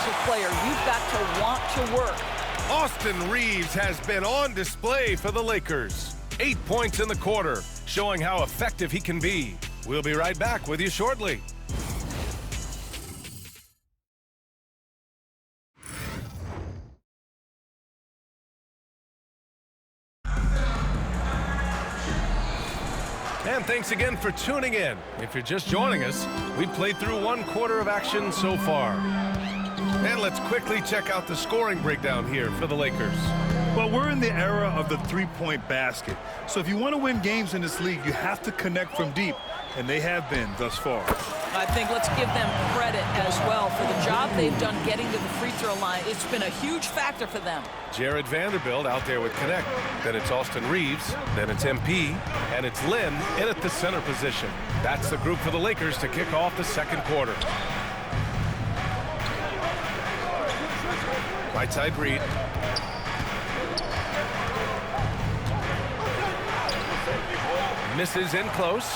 defensive player. You've got to want to work. Austin Reaves has been on display for the Lakers. 8 points in the quarter, showing how effective he can be. We'll be right back with you shortly. And thanks again for tuning in. If you're just joining us, we've played through 1 quarter of action so far. And let's quickly check out the scoring breakdown here for the Lakers. Well, we're in the era of the three-point basket. So if you want to win games in this league, you have to connect from deep, and they have been thus far. I think let's give them credit as well for the job they've done getting to the free throw line. It's been a huge factor for them. Jared Vanderbilt out there with Connect. Then it's Austin Reaves. Then it's MP. And it's Lynn in at the center position. That's the group for the Lakers to kick off the second quarter. Right side Reed. Misses in close.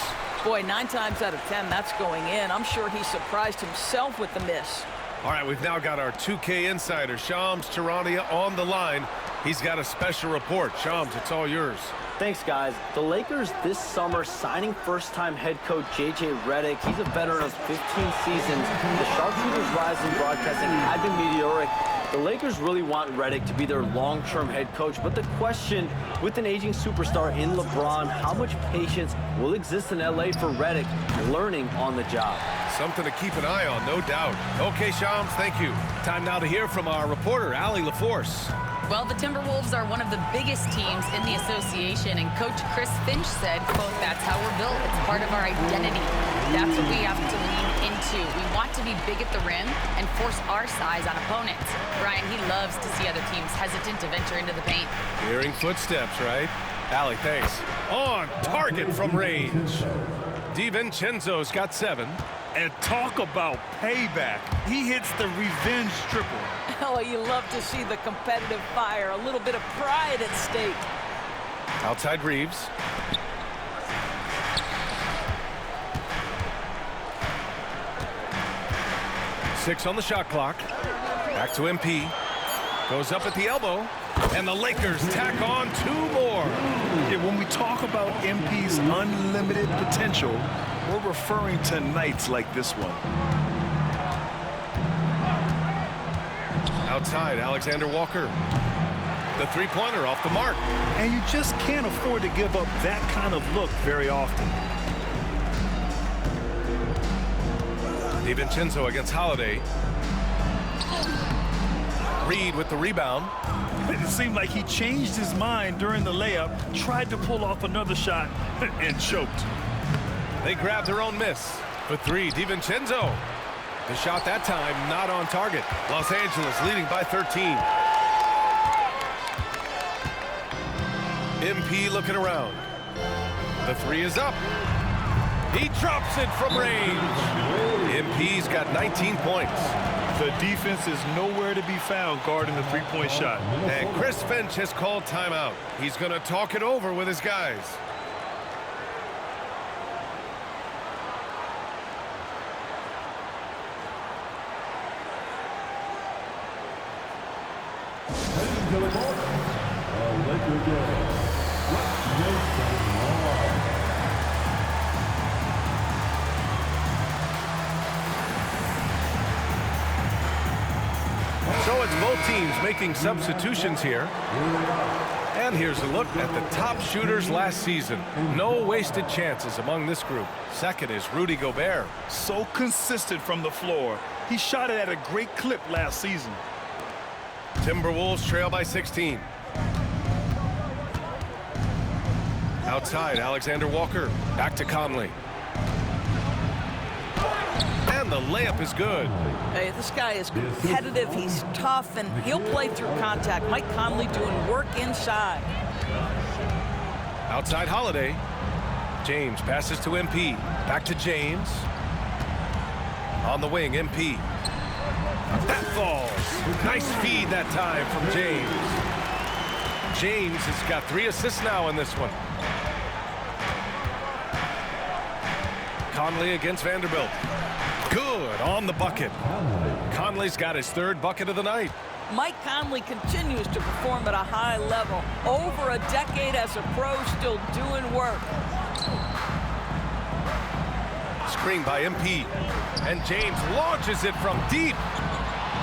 Boy, 9 times out of 10, that's going in. I'm sure he surprised himself with the miss. All right, we've now got our 2K insider, Shams Charania, on the line. He's got a special report. Shams, it's all yours. Thanks, guys. The Lakers this summer signing first-time head coach J.J. Redick. He's a veteran of 15 seasons. The sharpshooters' rise in broadcasting had been meteoric. The Lakers really want Redick to be their long-term head coach, but the question, with an aging superstar in LeBron, how much patience will exist in L.A. for Redick learning on the job? Something to keep an eye on, no doubt. Okay, Shams, thank you. Time now to hear from our reporter, Allie LaForce. Well, the Timberwolves are one of the biggest teams in the association, and Coach Chris Finch said, quote, "That's how we're built. It's part of our identity. That's what we have to lean into. We want to be big at the rim and force our size on opponents." Brian, he loves to see other teams hesitant to venture into the paint. Hearing footsteps, right? Allie, thanks. On target from range. DiVincenzo's got 7. And talk about payback. He hits the revenge triple. Oh, you love to see the competitive fire, a little bit of pride at stake. Outside Reaves. Six on the shot clock. Back to MP. Goes up at the elbow. And the Lakers tack on 2 more. Yeah, when we talk about MP's unlimited potential, we're referring to nights like this one. Outside, Alexander Walker. The three-pointer off the mark. And you just can't afford to give up that kind of look very often. DiVincenzo against Holiday. Reed with the rebound. It seemed like he changed his mind during the layup, tried to pull off another shot, and choked. They grabbed their own miss. For 3, DiVincenzo. The shot that time not on target. Los Angeles leading by 13. MP looking around. The 3 is up. He drops it from range. MP's got 19 points. The defense is nowhere to be found guarding the three-point shot. And Chris Finch has called timeout. He's going to talk it over with his guys. So it's both teams making substitutions here. And here's a look at the top shooters last season. No wasted chances among this group. Second is Rudy Gobert. So consistent from the floor. He shot it at a great clip last season. Timberwolves trail by 16. Outside, Alexander Walker. Back to Conley. And the layup is good. Hey, this guy is competitive, he's tough, and he'll play through contact. Mike Conley doing work inside. Outside Holiday. James passes to MP. Back to James. On the wing, MP. That falls. Nice feed that time from James. James has got 3 assists now in this one. Conley against Vanderbilt. Good on the bucket. Conley's got his third bucket of the night. Mike Conley continues to perform at a high level. Over a decade as a pro, still doing work. Screen by MP. And James launches it from deep.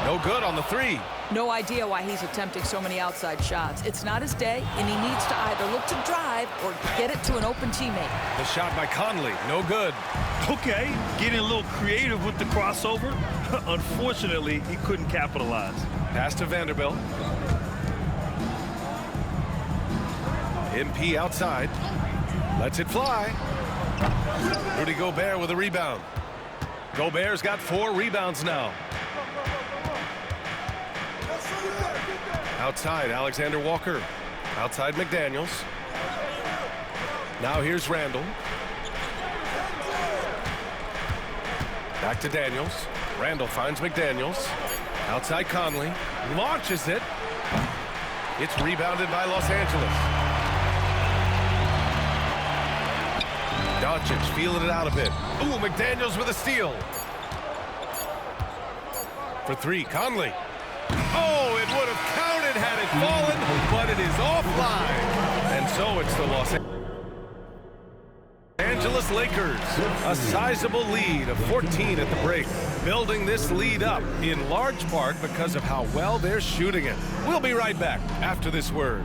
No good on the three. No idea why he's attempting so many outside shots. It's not his day, and he needs to either look to drive or get it to an open teammate. The shot by Conley, no good. Okay, getting a little creative with the crossover. Unfortunately, he couldn't capitalize. Pass to Vanderbilt. MP outside. Lets it fly. Rudy Gobert with a rebound. Gobert's got 4 rebounds now. Outside, Alexander Walker. Outside, McDaniels. Now here's Randall. Back to Daniels. Randall finds McDaniels. Outside Conley. Launches it. It's rebounded by Los Angeles. Doncic feeling it out a bit. Ooh, McDaniels with a steal. For 3, Conley. Oh, it would have counted had it fallen, but it is offline. And so it's the Los Angeles Lakers. A sizable lead of 14 at the break. Building this lead up in large part because of how well they're shooting it. We'll be right back after this word.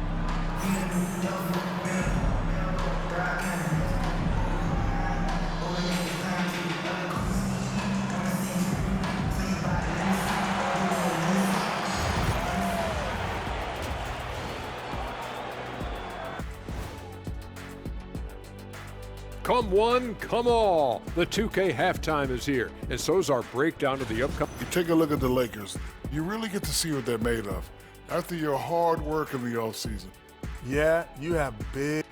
Come one, come all. The 2K halftime is here, and so's our breakdown of the upcoming. You take a look at the Lakers, you really get to see what they're made of. After your hard work in the offseason. Yeah, you have big.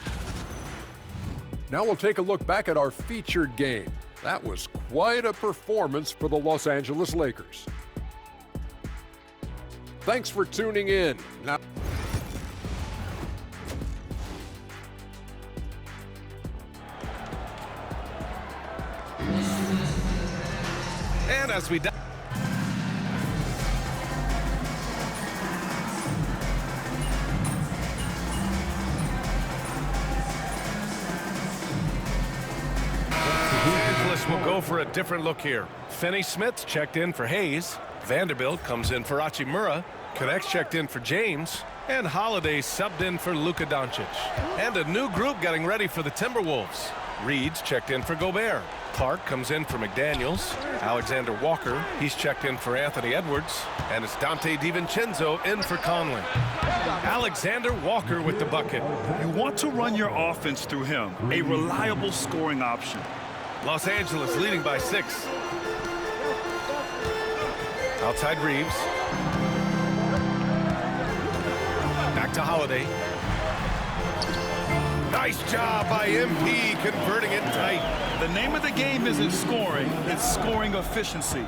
Now we'll take a look back at our featured game. That was quite a performance for the Los Angeles Lakers. Thanks for tuning in. Now. And as we Angeles will go for a different look here. Finney-Smith checked in for Hayes. Vanderbilt comes in for Hachimura. Connects checked in for James. And Holiday subbed in for Luka Doncic. And a new group getting ready for the Timberwolves. Reed's checked in for Gobert. Clark comes in for McDaniels. Alexander Walker, he's checked in for Anthony Edwards. And it's Dante DiVincenzo in for Conley. Alexander Walker with the bucket. You want to run your offense through him, a reliable scoring option. Los Angeles leading by 6. Outside Reeves. Back to Holiday. Nice job by MP converting it tight. The name of the game isn't scoring, it's scoring efficiency.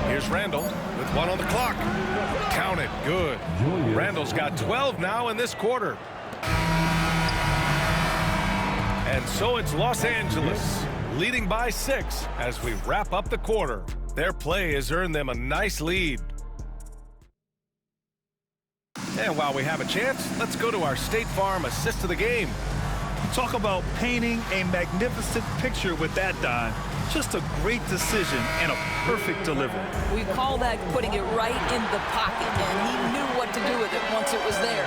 Here's Randall with 1 on the clock. Count it, good. Randall's got 12 now in this quarter. And so it's Los Angeles leading by 6 as we wrap up the quarter. Their play has earned them a nice lead. And while we have a chance, let's go to our State Farm assist of the game. Talk about painting a magnificent picture with that dime. Just a great decision and a perfect delivery. We call that putting it right in the pocket, and he knew what to do with it once it was there.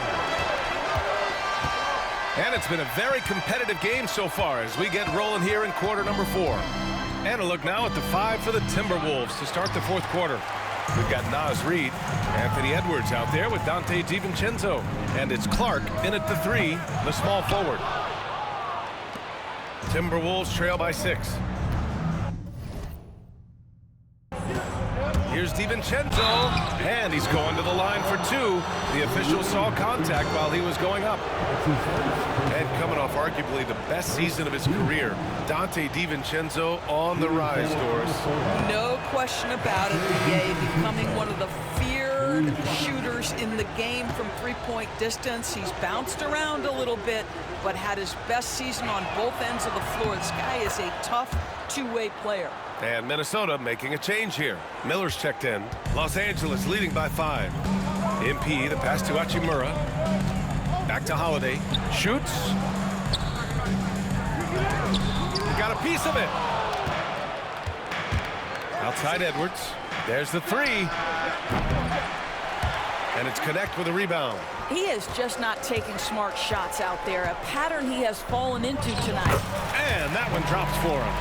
And it's been a very competitive game so far as we get rolling here in quarter number 4. And a look now at the 5 for the Timberwolves to start the 4th quarter. We've got Naz Reid, Anthony Edwards out there with Dante DiVincenzo. And it's Clark in at the 3, the small forward. Timberwolves trail by 6. Here's DiVincenzo, and he's going to the line for 2. The official saw contact while he was going up. And coming off arguably the best season of his career, Dante DiVincenzo on the rise, Doris. No question about it, BA, becoming one of the preferred shooters in the game from three-point distance. He's bounced around a little bit, but had his best season on both ends of the floor. This guy is a tough two-way player. And Minnesota making a change here. Miller's checked in. Los Angeles leading by 5. MP, the pass to Hachimura. Back to Holiday. Shoots. He got a piece of it. Outside Edwards. There's the 3. And it's Connect with a rebound. He is just not taking smart shots out there, a pattern he has fallen into tonight. And that one drops for him.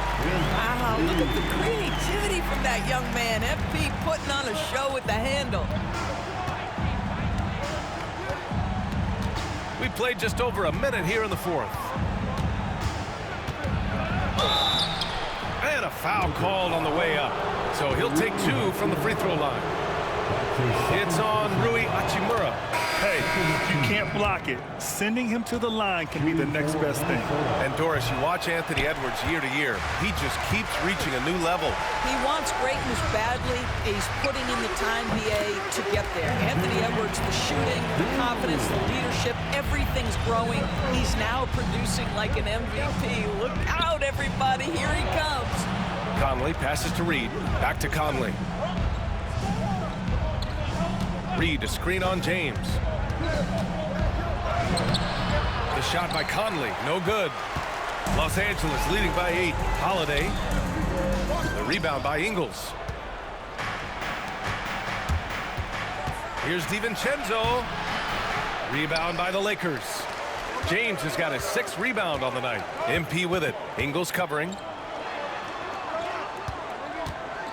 Wow, look at the creativity from that young man. FP putting on a show with the handle. We played just over a minute here in the 4th. And a foul called on the way up. So he'll take 2 from the free throw line. It's on Rui Hachimura. Hey, you can't block it. Sending him to the line can be the next best thing. And Doris, you watch Anthony Edwards year to year. He just keeps reaching a new level. He wants greatness badly. He's putting in the time, BA, to get there. Anthony Edwards, the shooting, the confidence, the leadership, everything's growing. He's now producing like an MVP. Look out, everybody. Here he comes. Conley passes to Reed. Back to Conley. Reed, a screen on James. The shot by Conley, no good. Los Angeles leading by 8. Holiday. The rebound by Ingles. Here's DiVincenzo. Rebound by the Lakers. James has got his 6th rebound on the night. MP with it. Ingles covering.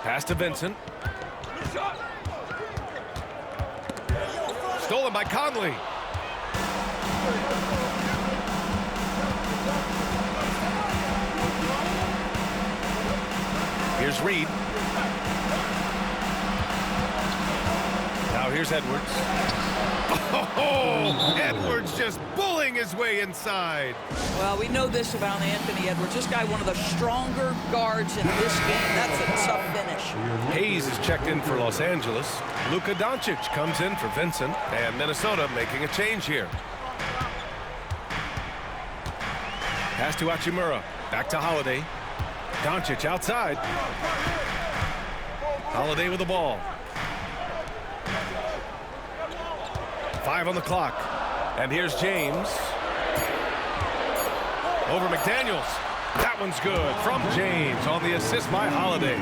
Pass to Vincent. Stolen by Conley. Here's Reed. Now here's Edwards. Oh, Edwards just bullying his way inside. Well, we know this about Anthony Edwards. This guy, one of the stronger guards in this game. That's a tough finish. Hayes is checked in for Los Angeles. Luka Doncic comes in for Vincent. And Minnesota making a change here. Pass to Hachimura. Back to Holiday. Doncic outside. Holiday with the ball. 5 on the clock. And here's James. Over McDaniels. That one's good from James on the assist by Holiday.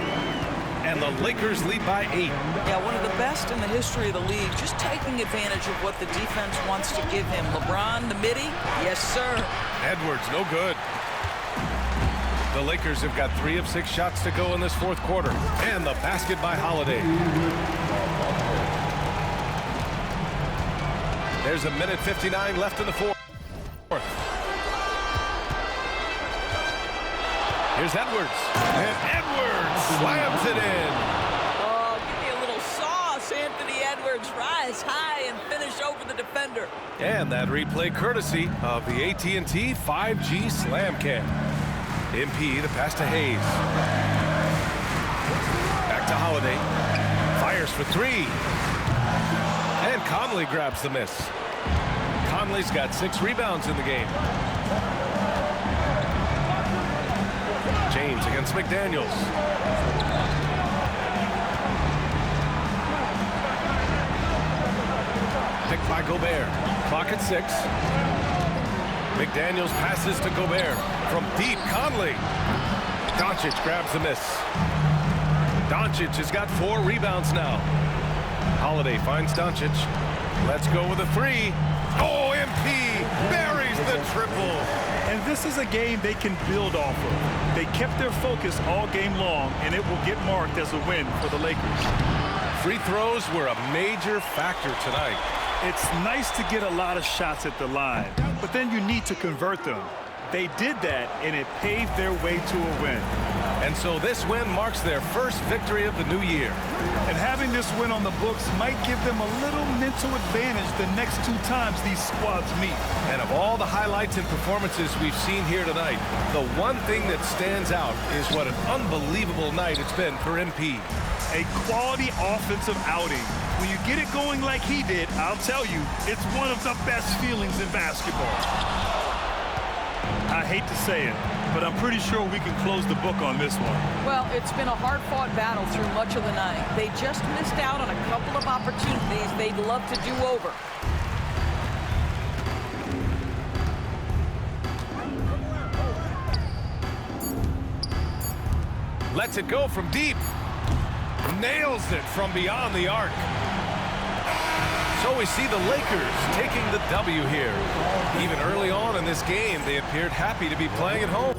And the Lakers lead by 8. Yeah, one of the best in the history of the league, just taking advantage of what the defense wants to give him. LeBron, the midi, yes, sir. Edwards, no good. The Lakers have got 3 of 6 shots to go in this 4th quarter. And the basket by Holiday. There's a minute 59 left in the 4th. Here's Edwards. And Edwards slams it in. Oh, give me a little sauce. Anthony Edwards, rise high and finish over the defender. And that replay courtesy of the AT&T 5G Slam Cam. MP, the pass to Hayes. Back to Holiday. Fires for 3. And Conley grabs the miss. Conley's got 6 rebounds in the game. James against McDaniels. Picked by Gobert. Clock at 6. McDaniels passes to Gobert. From deep, Conley. Doncic grabs the miss. Doncic has got 4 rebounds now. Holiday finds Doncic. Let's go with a 3. Oh, MP buries the triple. And this is a game they can build off of. They kept their focus all game long, and it will get marked as a win for the Lakers. Free throws were a major factor tonight. It's nice to get a lot of shots at the line, but then you need to convert them. They did that, and it paved their way to a win. And so this win marks their first victory of the new year. And having this win on the books might give them a little mental advantage the next 2 times these squads meet. And of all the highlights and performances we've seen here tonight, the one thing that stands out is what an unbelievable night it's been for MP. a quality offensive outing. When you get it going like he did, I'll tell you, it's one of the best feelings in basketball. I hate to say it, but I'm pretty sure we can close the book on this one. Well, it's been a hard-fought battle through much of the night. They just missed out on a couple of opportunities they'd love to do over. Lets it go from deep. Nails it from beyond the arc. So we see the Lakers taking the W here. Even early on in this game, they appeared happy to be playing at home.